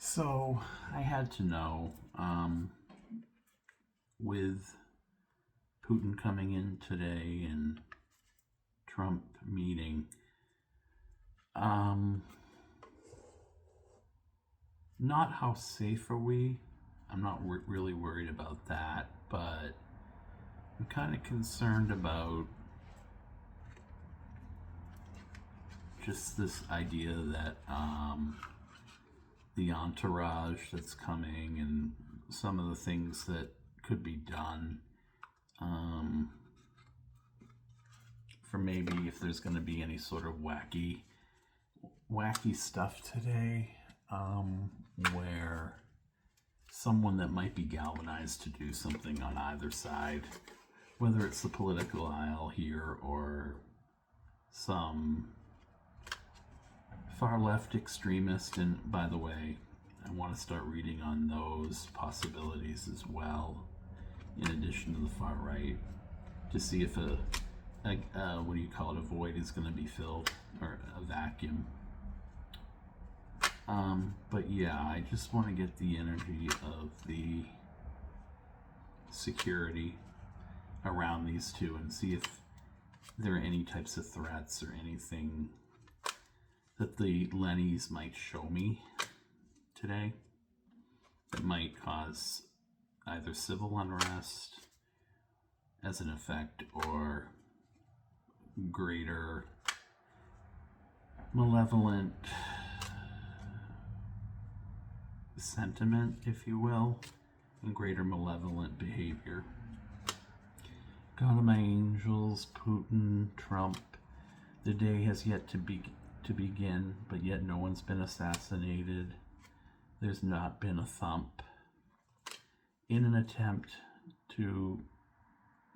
So I had to know, with Putin coming in today and Trump meeting, um, not how safe are we? I'm not really worried about that, but I'm kind of concerned about just this idea that the entourage that's coming and some of the things that could be done um, for maybe if there's going to be any sort of wacky stuff today, where someone that might be galvanized to do something on either side, whether it's the political aisle here or some far left extremist. And by the way, I want to start reading on those possibilities as well, in addition to the far right, to see if a what do you call it, a void is going to be filled, or a vacuum. But yeah, I just want to get the energy of the security around these two and see if there are any types of threats or anything that the Lennies might show me today that might cause either civil unrest as an effect or greater malevolent sentiment, if you will, and greater malevolent behavior. God of my angels, Putin, Trump, the day has yet to begin, but yet no one's been assassinated. There's not been a thump. In an attempt to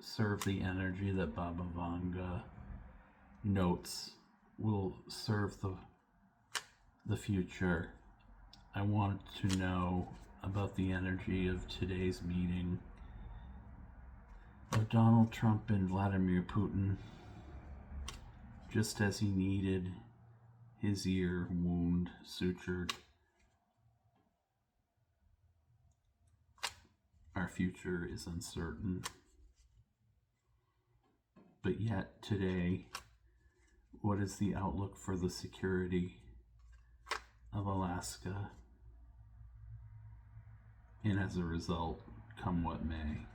serve the energy that Baba Vanga notes will serve the future, I want to know about the energy of today's meeting of Donald Trump and Vladimir Putin, just as he needed his ear wound sutured. Our future is uncertain. But yet today, what is the outlook for the security of Alaska? And as a result, come what may.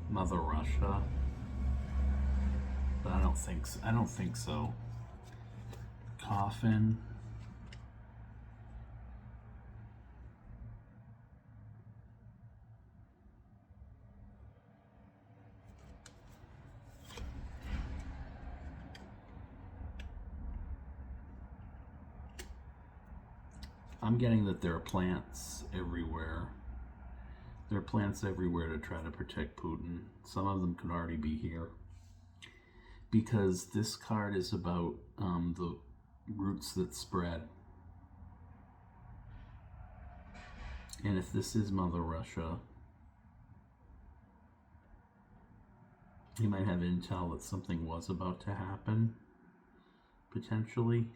Mother Russia, but I don't think so. Coffin. I'm getting that there are plants everywhere. There are plants everywhere to try to protect Putin. Some of them could already be here. Because this card is about the roots that spread. And if this is Mother Russia, he might have intel that something was about to happen, potentially.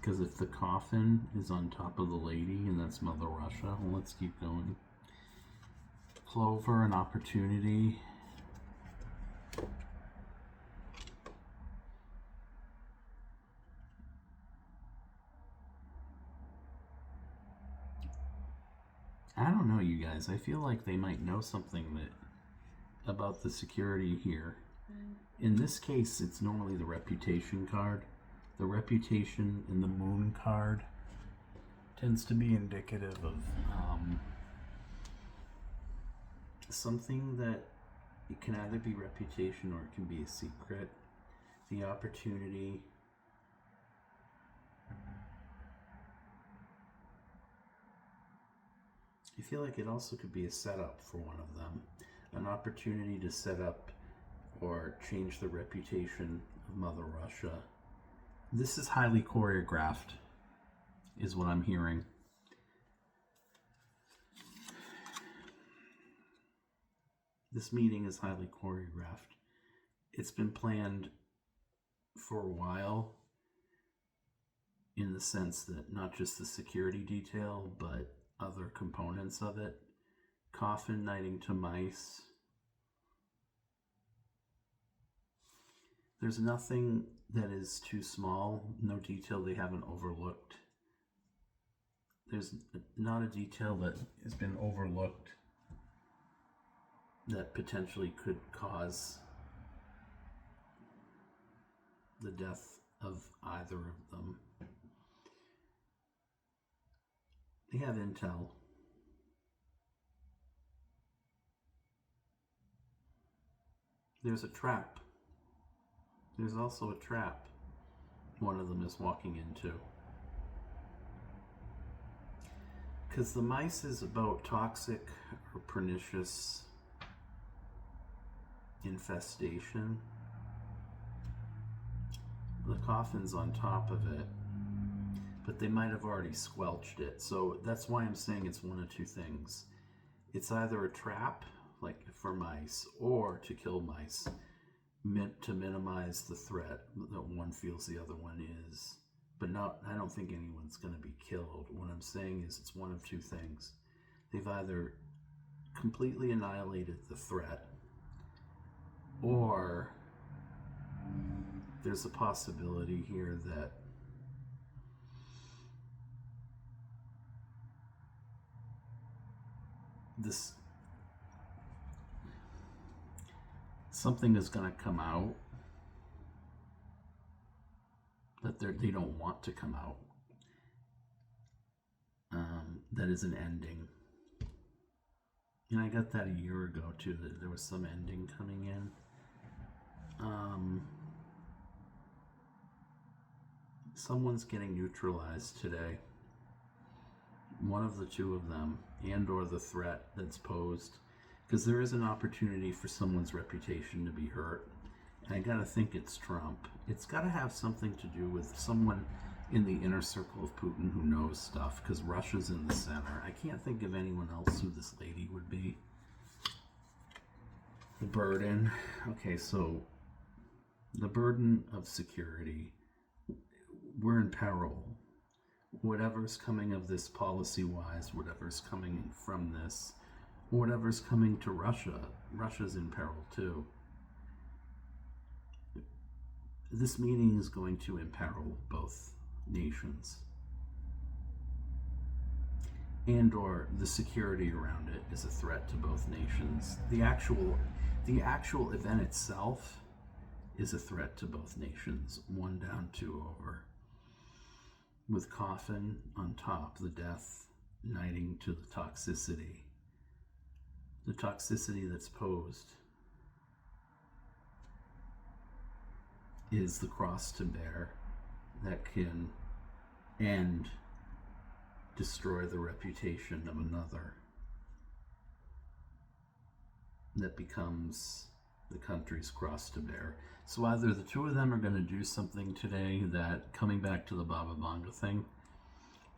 Because if the coffin is on top of the lady and that's Mother Russia, well, let's keep going. Clover, an opportunity. I don't know, you guys. I feel like they might know something about the security here. In this case, it's normally the reputation card. The reputation in the moon card tends to be indicative of something that it can either be reputation or it can be a secret. The opportunity. I feel like it also could be a setup for one of them. An opportunity to set up or change the reputation of Mother Russia. This is highly choreographed. is what I'm hearing. This meeting is highly choreographed. It's been planned for a while, in the sense that not just the security detail, but other components of it. Coffin knighting to mice. There's nothing that is too small, no detail they haven't overlooked. There's not a detail that has been overlooked that potentially could cause the death of either of them. They have intel. There's a trap. There's also a trap one of them is walking into. Because the mice is about toxic or pernicious infestation. The coffin's on top of it, but they might have already squelched it. So that's why I'm saying it's one of two things. It's either a trap, like for mice, or to kill mice, meant to minimize the threat that one feels the other one is. But not, I don't think anyone's going to be killed. What I'm saying is it's one of two things. They've either completely annihilated the threat, or there's a possibility here that something is going to come out that they don't want to come out. That is an ending. And I got that a year ago too, that there was some ending coming in. Someone's getting neutralized today. One of the two of them, and or the threat that's posed. Because there is an opportunity for someone's reputation to be hurt. And I gotta think it's Trump. It's gotta have something to do with someone in the inner circle of Putin who knows stuff, because Russia's in the center. I can't think of anyone else who this lady would be. The burden. Okay, so the burden of security. We're in peril. Whatever's coming of this policy-wise, whatever's coming from this, whatever's coming to Russia, Russia's in peril too. This meeting is going to imperil both nations, and or the security around it is a threat to both nations. The actual event itself is a threat to both nations. One down, two over. With coffin on top, the death knighting to the toxicity. The toxicity that's posed is the cross to bear that can end, destroy the reputation of another, that becomes the country's cross to bear. So either the two of them are going to do something today that, coming back to the Baba Vanga thing,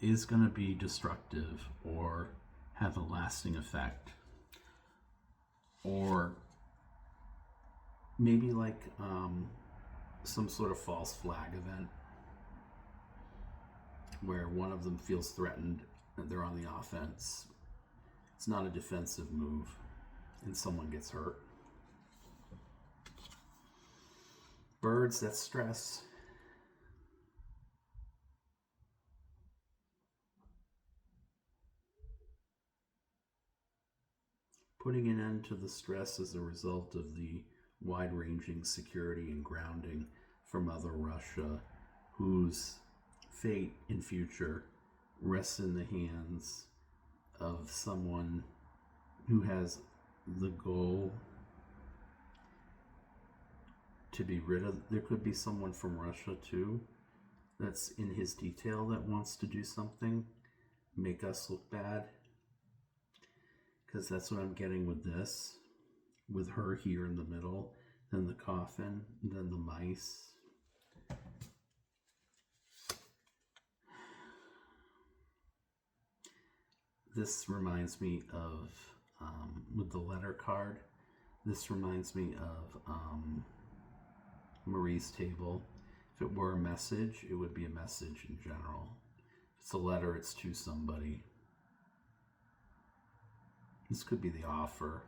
is going to be destructive or have a lasting effect. Or maybe like some sort of false flag event where one of them feels threatened and they're on the offense. It's not a defensive move and someone gets hurt. Birds, that's stress. Putting an end to the stress as a result of the wide-ranging security and grounding from Mother Russia, whose fate in future rests in the hands of someone who has the goal to be rid of. There could be someone from Russia too that's in his detail that wants to do something, make us look bad, because that's what I'm getting with this, with her here in the middle, then the coffin, then the mice. this reminds me of, with the letter card, this reminds me of Marie's table. If it were a message, it would be a message in general. If it's a letter, it's to somebody. This could be the offer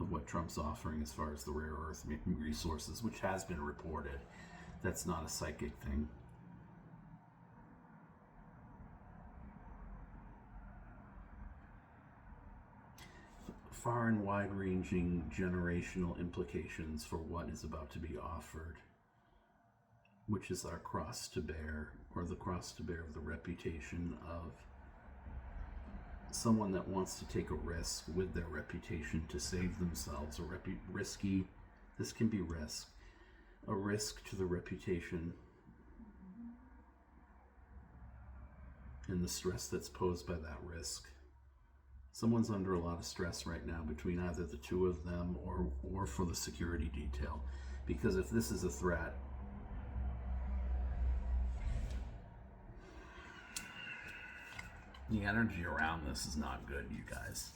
of what Trump's offering as far as the rare earth resources, which has been reported. That's not a psychic thing. Far and wide-ranging generational implications for what is about to be offered, which is our cross to bear, or the cross to bear of the reputation of someone that wants to take a risk with their reputation to save themselves. Risky, this can be risk. A risk to the reputation and the stress that's posed by that risk. Someone's under a lot of stress right now between either the two of them or for the security detail. Because if this is a threat, the energy around this is not good, you guys.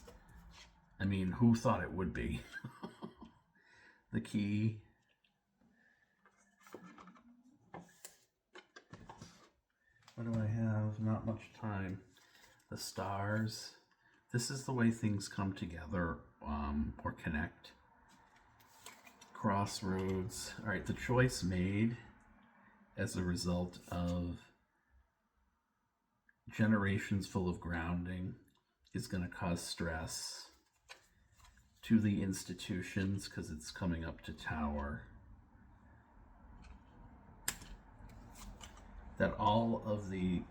I mean, who thought it would be? The key. What do I have? Not much time. The stars. This is the way things come together or connect. Crossroads. All right, the choice made as a result of generations full of grounding is going to cause stress to the institutions because it's coming up to Tower. That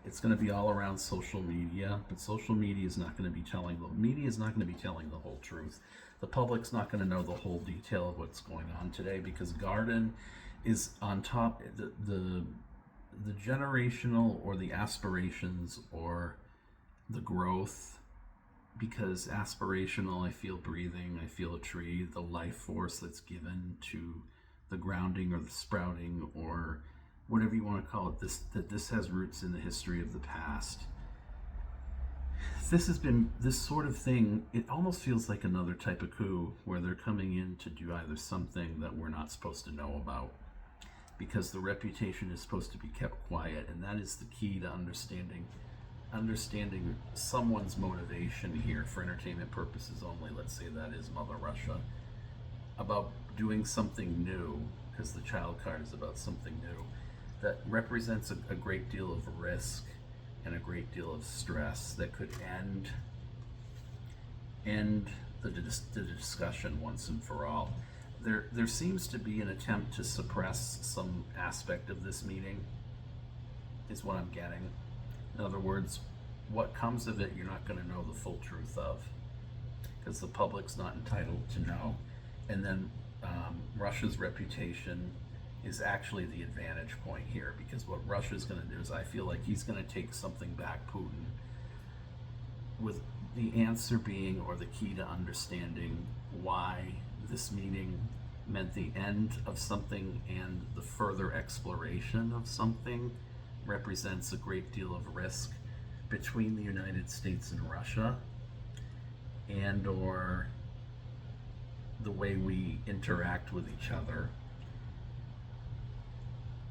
it's going to be all around social media, but social media is not going to be telling the whole truth. The public's not going to know the whole detail of what's going on today because Garden is on top. The generational or the aspirations or the growth, because aspirational, I feel breathing, I feel a tree, the life force that's given to the grounding or the sprouting or whatever you want to call it, this has roots in the history of the past. This sort of thing, it almost feels like another type of coup where they're coming in to do either something that we're not supposed to know about because the reputation is supposed to be kept quiet, and that is the key to understanding someone's motivation here for entertainment purposes only. Let's say that is Mother Russia, about doing something new, because the child card is about something new that represents a great deal of risk and a great deal of stress that could end the discussion once and for all. There seems to be an attempt to suppress some aspect of this meeting, is what I'm getting. In other words, what comes of it, you're not going to know the full truth of, because the public's not entitled to know. And then Russia's reputation is actually the advantage point here, because what Russia's going to do is, I feel like he's going to take something back, Putin, with the answer being, or the key to understanding why this meeting meant the end of something and the further exploration of something represents a great deal of risk between the United States and Russia, and or the way we interact with each other,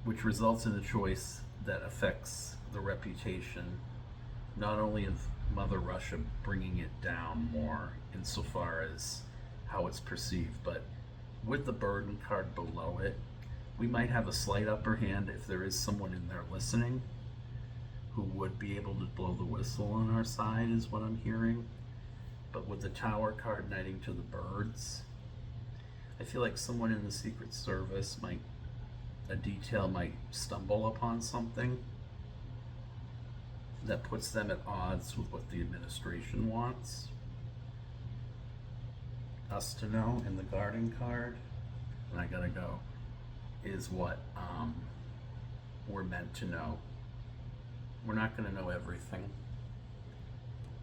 which results in a choice that affects the reputation not only of Mother Russia, bringing it down more insofar as how it's perceived, but with the burden card below it, we might have a slight upper hand if there is someone in there listening who would be able to blow the whistle on our side, is what I'm hearing. But with the Tower card knighting to the birds, I feel like someone in the Secret Service might stumble upon something that puts them at odds with what the administration wants us to know. And the Garden card, and I gotta go, is what we're meant to know. We're not going to know everything.